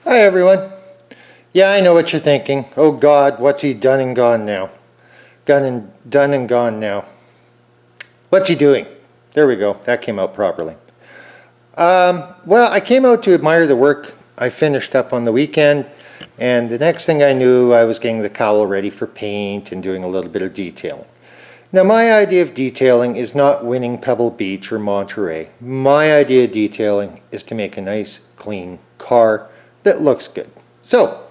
Hi everyone. Yeah, I know what you're thinking. Oh God, what's he done and gone now? Done and gone now. What's he doing? There we go. That came out properly. Well, I came out to admire the work I finished up on the weekend, and the next thing I knew, I was getting the cowl ready for paint and doing a little bit of detailing. Now, my idea of detailing is not winning Pebble Beach or Monterey. My idea of detailing is to make a nice, clean car that looks good. So,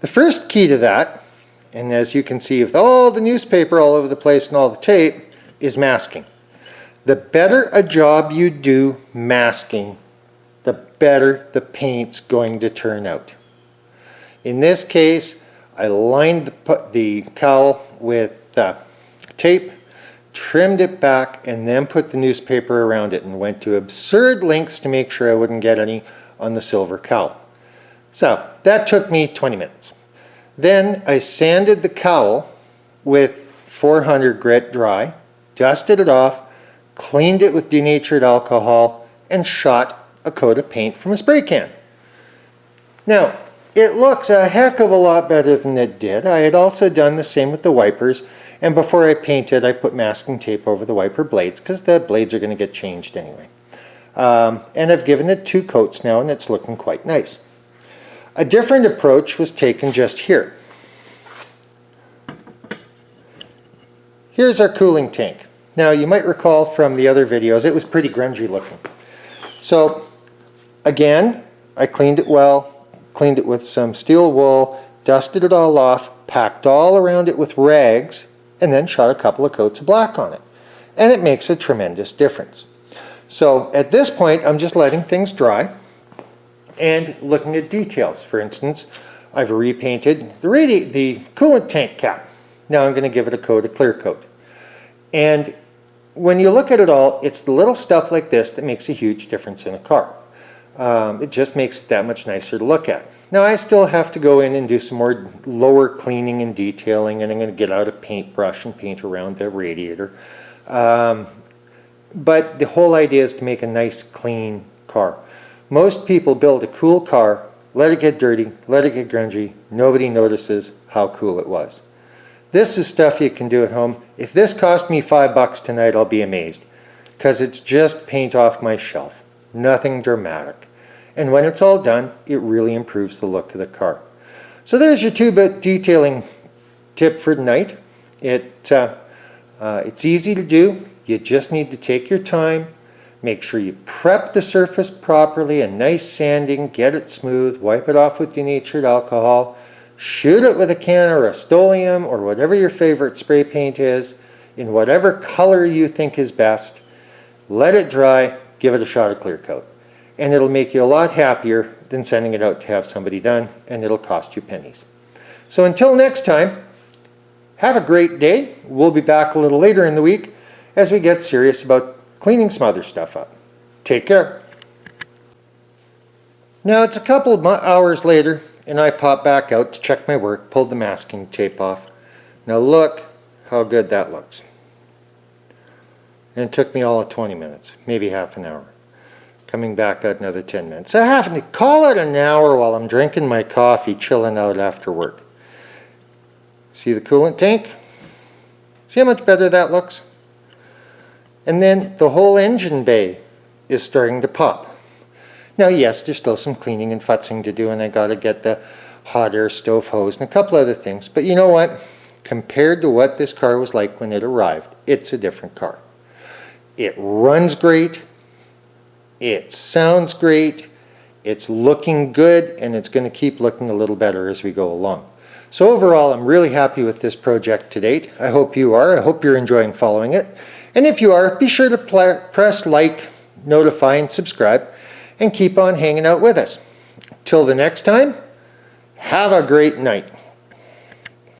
the first key to that, and as you can see with all the newspaper all over the place and all the tape, is masking. The better a job you do masking, the better the paint's going to turn out. In this case, I lined the cowl with tape, trimmed it back, and then put the newspaper around it and went to absurd lengths to make sure I wouldn't get any on the silver cowl. So that took me 20 minutes. Then I sanded the cowl with 400 grit dry, dusted it off, cleaned it with denatured alcohol, and shot a coat of paint from a spray can. Now, it looks a heck of a lot better than it did. I had also done the same with the wipers, and before I painted, I put masking tape over the wiper blades because the blades are going to get changed anyway. And I've given it 2 coats now, and it's looking quite nice. A different approach was taken just here. Here's our cooling tank. Now, you might recall from the other videos, it was pretty grungy looking. So, again, I cleaned it well, cleaned it with some steel wool, dusted it all off, packed all around it with rags, and then shot a couple of coats of black on it. And it makes a tremendous difference. So, at this point, I'm just letting things dry and looking at details. For instance, I've repainted the coolant tank cap. Now I'm going to give it a coat of clear coat. And when you look at it all, it's the little stuff like this that makes a huge difference in a car. It just makes it that much nicer to look at. Now I still have to go in and do some more lower cleaning and detailing, and I'm going to get out a paintbrush and paint around the radiator. But the whole idea is to make a nice, clean car. Most people build a cool car, let it get dirty, let it get grungy, nobody notices how cool it was. This is stuff you can do at home. If this cost me $5 tonight, I'll be amazed, because it's just paint off my shelf. Nothing dramatic. And when it's all done, it really improves the look of the car. So there's your 2-bit detailing tip for tonight. It's easy to do. You just need to take your time. Make sure you prep the surface properly, a nice sanding, get it smooth, wipe it off with denatured alcohol, shoot it with a can of Rust-Oleum or whatever your favorite spray paint is, in whatever color you think is best. Let it dry, give it a shot of clear coat. And it'll make you a lot happier than sending it out to have somebody done, and it'll cost you pennies. So until next time, have a great day. We'll be back a little later in the week as we get serious about cleaning some other stuff up. Take care. Now it's a couple of hours later, and I pop back out to check my work, pulled the masking tape off. Now look how good that looks. And it took me all of 20 minutes, maybe half an hour. Coming back out another 10 minutes. So I have to call it an hour while I'm drinking my coffee, chilling out after work. See the coolant tank? See how much better that looks? And then the whole engine bay is starting to pop. Now yes, there's still some cleaning and futzing to do, and I got to get the hot air stove hose and a couple other things. But you know what? Compared to what this car was like when it arrived, it's a different car. It runs great, it sounds great, it's looking good, and it's going to keep looking a little better as we go along. So overall, I'm really happy with this project to date. I hope you are. I hope you're enjoying following it. And if you are, be sure to press like, notify, and subscribe, and keep on hanging out with us. Till the next time, have a great night.